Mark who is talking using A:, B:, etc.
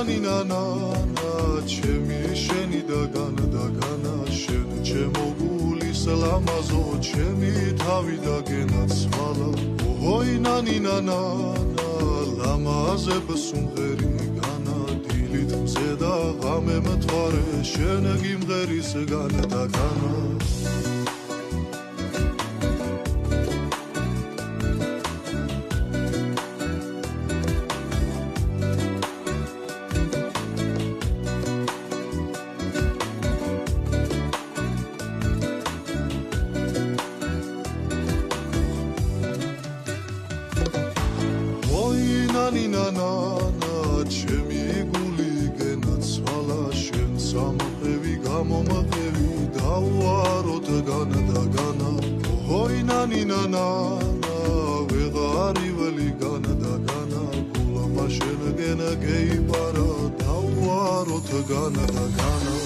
A: ნინა ნანა ჩემი შენი და განა შენ ჩემო გულის ლამაზო ჩემი თავი და გენაცვალა ოი ნინა ნანა ლამაზებს უმღერი განა დილით მზე და ღამე მთვარე შენ გიმღერის განა და განა ნინა ნანა ჩემი გული გენაცვალა შენ სამყევი გამომღები დავუაროთ განა და განა ოი ნინა ნანა ვეღარიველი განა და განა გულმა შენ გენა გეიპარა დავუაროთ განა და განა